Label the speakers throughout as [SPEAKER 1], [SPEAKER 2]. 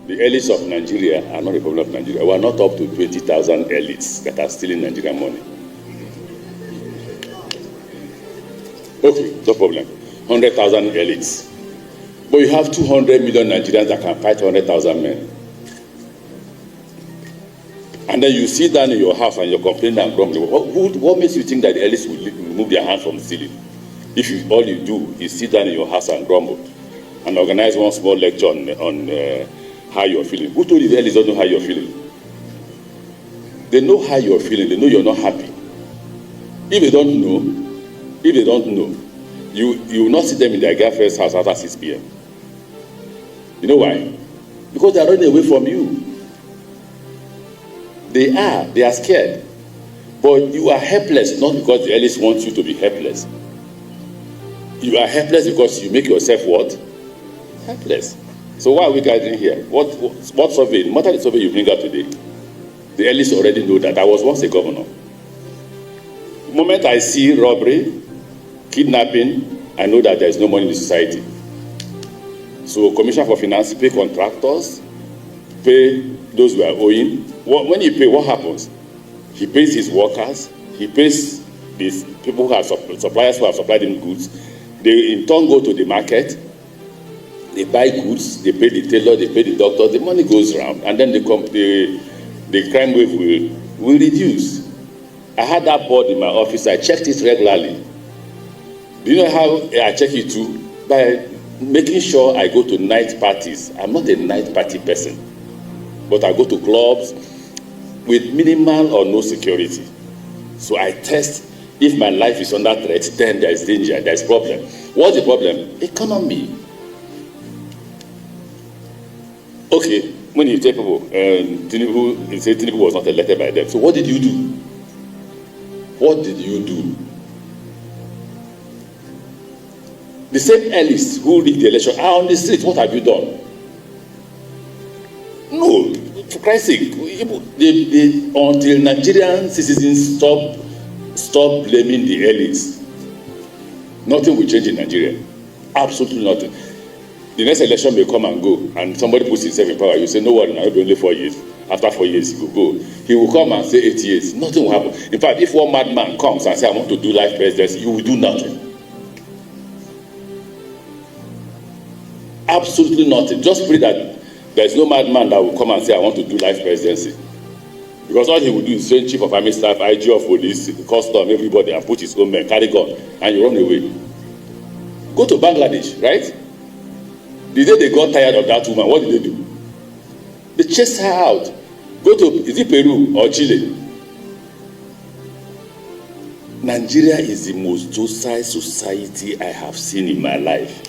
[SPEAKER 1] The elites of Nigeria are not the problem of Nigeria. We are not up to 20,000 elites that are stealing Nigerian money. Okay, no problem. 100,000 elites. But you have 200 million Nigerians that can fight 100,000 men. And then you sit down in your house and you're complaining and grumbling. What makes you think that the elites will remove their hands from stealing? If all you do is sit down in your house and grumble and organize one small lecture on how you're feeling. Who told you the elites don't know how you're feeling? They know how you're feeling. They know you're not happy. If they don't know, you will not see them in their girlfriend's house after 6 p.m. You know why? Because they are running away from you. They are scared. But you are helpless, not because the elites want you to be helpless. You are helpless because you make yourself what? Helpless. So why are we gathering here? What survey? No matter the survey you bring out today, the elites already know that I was once a governor. The moment I see robbery, kidnapping, I know that there is no money in the society. So Commissioner for Finance pay contractors, pay those who are owing. When you pay, what happens? He pays his workers, he pays these people who have suppliers who have supplied him goods. They in turn go to the market, they buy goods, they pay the tailor, they pay the doctor, the money goes around, and then the crime wave will reduce. I had that board in my office, I checked it regularly. Do you know how I check it too? By making sure I go to night parties. I'm not a night party person, but I go to clubs with minimal or no security. So I test if my life is under threat, then there is danger, there is problem. What's the problem? Economy. Okay, when you tell people, Tinubu, you say Tinubu was not elected by them. So what did you do? What did you do? The same elites who rigged the election are on the street. What have you done? No, for Christ's sake, until Nigerian citizens stop blaming the elites, nothing will change in Nigeria. Absolutely nothing. The next election may come and go, and somebody puts himself in power. You say, no worry, now it'll be only 4 years. After 4 years, he will go. He will come and say 8 years. Nothing will happen. In fact, if one madman comes and says, I want to do life presidency, you will do nothing. Absolutely nothing. Just pray that there is no madman that will come and say, I want to do life presidency. Because all he will do is send chief of army staff, IG of police, custom, everybody, and put his own men, carry gun, and you run away. Go to Bangladesh, right? The day they got tired of that woman, what did they do? They chased her out. Go to, is it Peru or Chile? Nigeria is the most docile society I have seen in my life.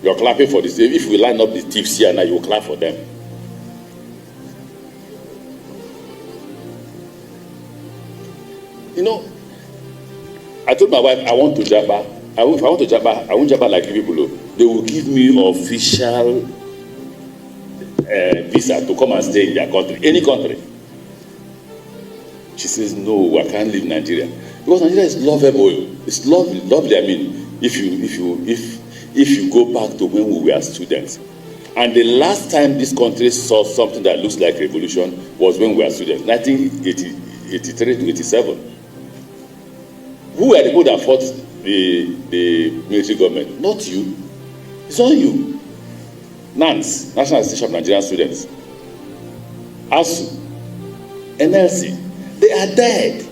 [SPEAKER 1] You're clapping for this. If we line up the thieves here now, you will clap for them. You know, I told my wife, I want to Jabba. If I want to Jabba, I won't Jabba like you people. They will give me official visa to come and stay in their country, any country. She says, no, I can't leave Nigeria. Because Nigeria is lovable. It's lovely. I mean, if you go back to when we were students. And the last time this country saw something that looks like revolution was when we were students, 1983 to 87. Who were the people that fought the military government? Not you. It's not you. NANS, National Association of Nigerian Students, ASU, NLC, they are dead.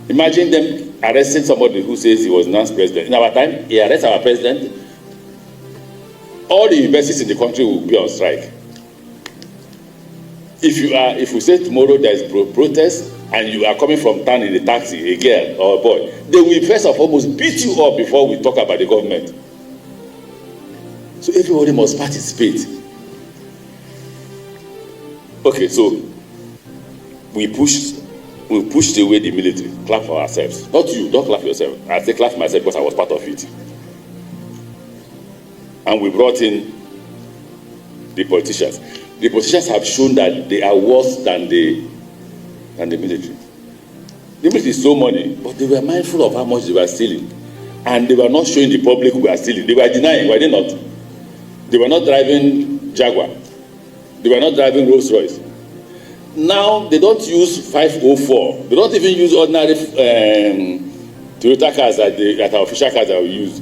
[SPEAKER 1] Imagine them arresting somebody who says he was NANS president. In our time, he arrests our president. All the universities in the country will be on strike. If we say tomorrow there is protest and you are coming from town in a taxi, a girl or a boy, they will first of all almost beat you up before we talk about the government. So everybody must participate. Okay, so we pushed away the military. Clap for ourselves. Not you, don't clap for yourself. I say clap for myself because I was part of it. And we brought in the politicians. The politicians have shown that they are worse than the military. The military stole money, but they were mindful of how much they were stealing. And they were not showing the public we were stealing. They were denying, were they not? They were not driving Jaguar. They were not driving Rolls Royce. Now they don't use 504. They don't even use ordinary Toyota cars that are official cars that we use.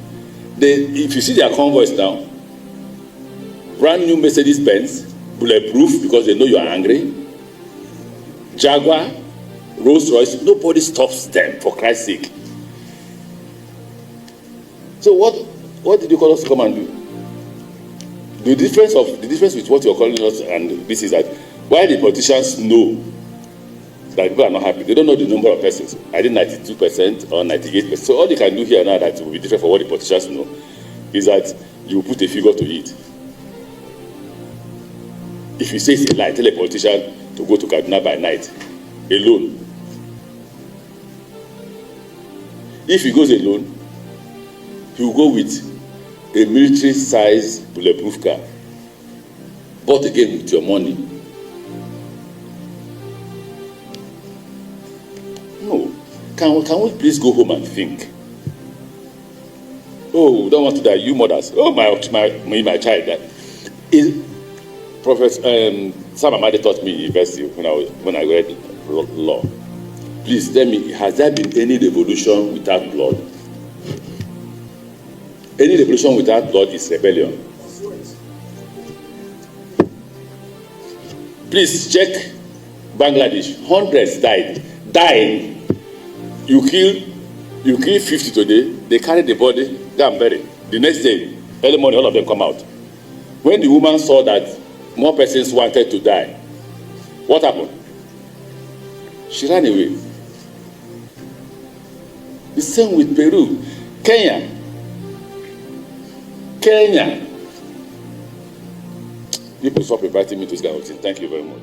[SPEAKER 1] If you see their convoys now, brand new Mercedes Benz, bulletproof because they know you are angry. Jaguar, Rolls Royce, nobody stops them, for Christ's sake. So what did you call us to come and do? The difference with what you're calling us and this is that while the politicians know that people are not happy, they don't know the number of persons. I think 92% or 98%. So all they can do here now that will be different for what the politicians know is that you put a figure to it. If you say it's a lie, tell a politician to go to Kaduna by night alone. If he goes alone, he will go with a military-sized bulletproof car, bought again with your money. No. Can we please go home and think? Oh, we don't want to die, you mothers. Oh, my child. That is Professor Sam Amadi taught me in university when I read law. Please tell me, has there been any revolution without blood? Any revolution without blood is rebellion. Please check Bangladesh. Hundreds died. Dying. You kill 50 today, they carry the body, go and bury. The next day, early morning, all of them come out. When the woman saw that more persons wanted to die, what happened? She ran away. The same with Peru. Kenya. People stop inviting me to this kind of thing. Thank you very much.